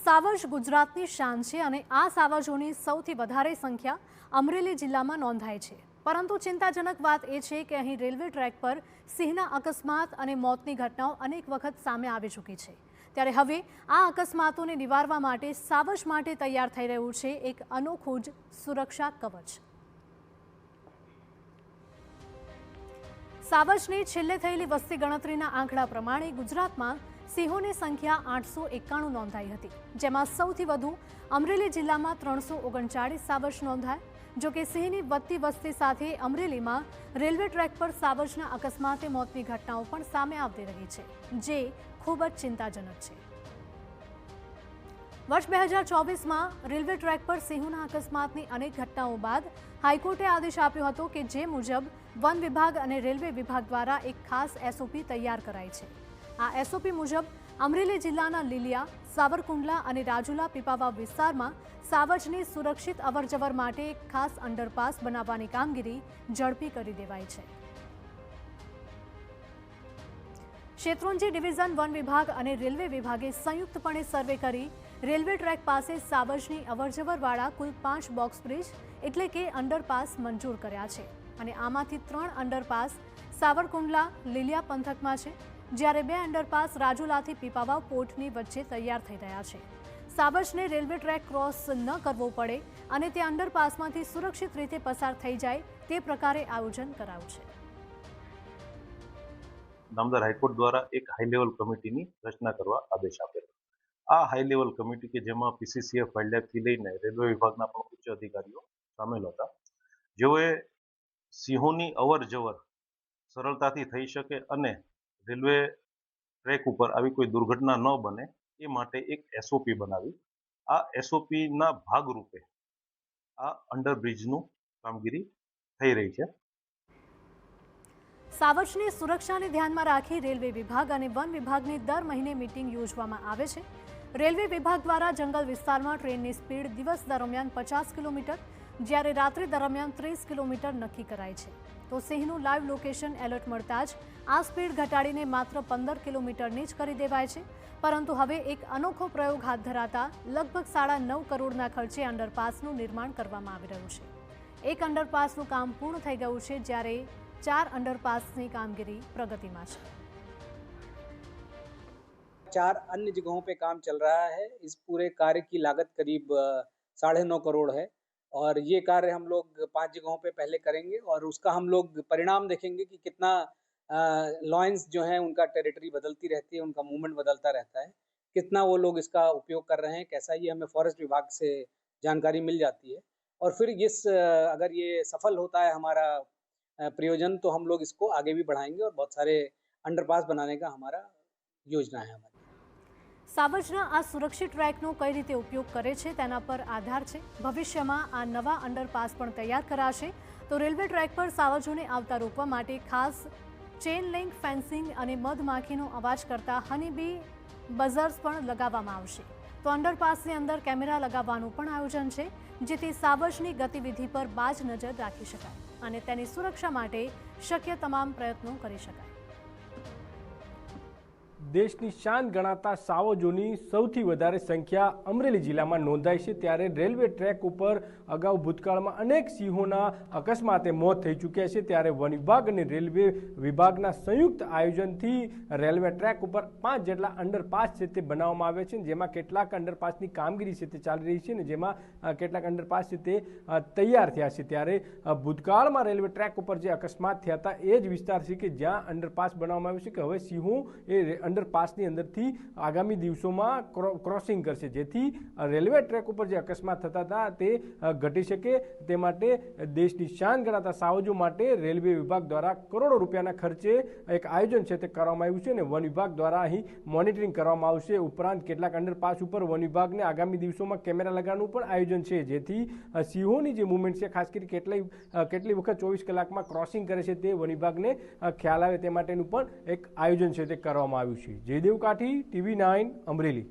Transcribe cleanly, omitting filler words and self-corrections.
સાવજ ગુજરાતની શાન છે અને આ સાવજોની સૌથી વધારે સંખ્યા અમરેલી જિલ્લામાં નોંધાય છે। પરંતુ ચિંતાજનક વાત એ છે કે અહીં રેલવે ટ્રેક પર સિંહના અકસ્માત અને મોતની ઘટનાઓ અનેક વખત સામે આવી ચૂકી છે। ત્યારે હવે આ અકસ્માતોને નિવારવા માટે સાવજ માટે તૈયાર થઈ રહ્યું છે એક અનોખું જ સુરક્ષા કવચ। સાવજની છેલ્લે થયેલી વસ્તી ગણતરીના આંકડા પ્રમાણે ગુજરાતમાં સિંહોની સંખ્યા 891 નોંધાઈ હતી, જેમાં સૌથી વધુ અમરેલી જિલ્લામાં 339 સાવજ નોંધાયા। જો કે સિંહની વધતી વસ્તી સાથે અમરેલીમાં રેલવે ટ્રેક પર સાવજના અકસ્માતે મોતની ઘટનાઓ પણ સામે આવતી રહી છે, જે ખૂબ જ ચિંતાજનક છે। વર્ષ 2024માં રેલવે ટ્રેક પર સિંહોના અકસ્માતની અનેક ઘટનાઓ બાદ હાઈકોર્ટે આદેશ આપ્યો હતો કે જે મુજબ વન વિભાગ અને રેલવે વિભાગ દ્વારા એક ખાસ એસઓપી તૈયાર કરાઈ છે। આ એસઓપી મુજબ અમરેલી જિલ્લાના લીલિયા, સાવરકુંડલા અને રાજુલા પીપાવાવ વિસ્તારમાં સાવજની સુરક્ષિત અવરજવર માટે એક ખાસ અંડરપાસ બનાવવાની કામગીરી ઝડપી કરી દેવાઈ છે। શેત્રુંજી ડિવિઝન વન વિભાગ અને રેલવે વિભાગે સંયુક્તપણે સર્વે કરી રેલવે ટ્રેક પાસે સાવજની અવરજવરવાળા કુલ 5 બોક્સ બ્રિજ એટલે કે અંડરપાસ મંજૂર કર્યા છે અને આમાંથી 3 અંડરપાસ સાવરકુંડલા લીલિયા પંથકમાં છે, જ્યારે 2 અંડરપાસ રાજુલાથી પીપાવાવ પોર્ટની વચ્ચે તૈયાર થઈ રહ્યા છે। સાવજને રેલવે ટ્રેક ક્રોસ ન કરવો પડે અને તે અંડરપાસમાંથી સુરક્ષિત રીતે પસાર થઈ જાય તે પ્રકારે આયોજન કરાયું છે। નામદાર હાઈકોર્ટ દ્વારા એક હાઈ લેવલ કમિટીની રચના કરવા આદેશ આપેલો। આ હાઈ લેવલ કમિટી કે જેમાં પીસીસીએફ, વાઇલ્ડલાઇફથી લઈને રેલવે વિભાગના પણ ઉચ્ચ અધિકારીઓ સામેલ હતા, જેઓએ સિંહોની અવર જવર સરળતાથી થઈ શકે અને રેલવે ટ્રેક ઉપર આવી કોઈ દુર્ઘટના ન બને એ માટે એક એસઓપી બનાવી। આ એસઓપીના ભાગરૂપે આ અંડરબ્રિજનું કામગીરી થઈ રહી છે। સાવજની સુરક્ષાને ધ્યાનમાં રાખી રેલવે વિભાગ અને વન વિભાગની દર મહિને મીટિંગ યોજવામાં આવે છે। રેલવે વિભાગ દ્વારા જંગલ વિસ્તારમાં ટ્રેનની સ્પીડ દિવસ દરમિયાન 50 કિલોમીટર, જ્યારે રાત્રિ દરમિયાન 30 કિલોમીટર નક્કી કરાય છે, તો સિંહનું લાઈવ લોકેશન એલર્ટ મળતા જ આ સ્પીડ ઘટાડીને માત્ર 15 કિલોમીટરની જ કરી દેવાય છે। પરંતુ હવે એક અનોખો પ્રયોગ હાથ ધરાતા લગભગ 9.5 કરોડના ખર્ચે અંડરપાસનું નિર્માણ કરવામાં આવી રહ્યું છે। એક અંડરપાસનું કામ પૂર્ણ થઈ ગયું છે, જ્યારે 4 अंडरपासની કામગીરી પ્રગતિમાં છે। 4 अन्य जगहों पे काम चल रहा है। इस पूरे कार्य की लागत करीब 9.5 करोड़ है और ये कार्य हम लोग 5 जगहों पे पहले करेंगे और उसका हम लोग परिणाम देखेंगे कि कितना लॉयंस जो है उनका टेरिटरी बदलती रहती है, उनका मूवमेंट बदलता रहता है, कितना वो लोग इसका उपयोग कर रहे हैं, कैसा, ये हमें फॉरेस्ट विभाग से जानकारी मिल जाती है। और फिर अगर ये सफल होता है हमारा प्रयोजन, तो हम लोग इसको आगे भी बढ़ाएंगे और बहुत सारे अंडरपास बनाने का हमारा योजना है। સાવજના આ સુરક્ષિત ટ્રેકનો કઈ રીતે ઉપયોગ કરે છે તેના પર આધાર છે। ભવિષ્યમાં આ નવા અંડરપાસ પણ તૈયાર કરાશે તો રેલવે ટ્રેક પર સાવજોને આવતા રોકવા માટે ખાસ ચેન લિંક ફેન્સિંગ અને મધમાખીનો અવાજ કરતા હનીબી બઝર્સ પણ લગાવવામાં આવશે। તો અંડરપાસની અંદર કેમેરા લગાવવાનું પણ આયોજન છે, જેથી સાવજની ગતિવિધિ પર બાજ નજર રાખી શકાય અને તેની સુરક્ષા માટે શક્ય તમામ પ્રયત્નો કરી શકાય। દેશની શાન ગણાતા સાવજોની સૌથી વધારે સંખ્યા અમરેલી જિલ્લામાં નોંધાઈ છે, ત્યારે રેલવે ટ્રેક ઉપર અગાઉ ભૂતકાળમાં અનેક સિંહોના અકસ્માતે મોત થઈ ચૂક્યા છે। ત્યારે વન વિભાગ અને રેલવે વિભાગના સંયુક્ત આયોજનથી રેલવે ટ્રેક ઉપર 5 જેટલા અંડરપાસ છે તે બનાવવામાં આવે છે, જેમાં કેટલાક અંડરપાસની કામગીરી છે તે ચાલી રહી છે અને જેમાં કેટલાક અંડરપાસ છે તે તૈયાર થયા છે। ત્યારે ભૂતકાળમાં રેલવે ટ્રેક ઉપર જે અકસ્માત થયા હતા એ જ વિસ્તાર છે કે જ્યાં અંડરપાસ બનાવવામાં આવ્યું છે કે હવે સિંહો એ અંડરપાસની અંદરથી આગામી દિવસોમાં ક્રોસિંગ કરશે, જેથી રેલવે ટ્રેક ઉપર જે અકસ્માત થતા હતા તે ઘટી શકે। તે માટે દેશની શાન ગણાતા સાવજો માટે રેલવે વિભાગ દ્વારા કરોડો રૂપિયાના ખર્ચે એક આયોજન છે તે કરવામાં આવ્યું છે અને વન વિભાગ દ્વારા અહીં મોનિટરિંગ કરવામાં આવશે। ઉપરાંત કેટલાક અંડરપાસ ઉપર વન વિભાગને આગામી દિવસોમાં કેમેરા લગાવવાનું પણ આયોજન છે, જેથી સિંહોની જે મુવમેન્ટ છે, ખાસ કરી કેટલી વખત 24 કલાકમાં ક્રોસિંગ કરે છે તે વન વિભાગને ખ્યાલ આવે તે માટેનું પણ એક આયોજન છે તે કરવામાં આવ્યું છે। જયદેવ કાઠી, TV9 અમરેલી।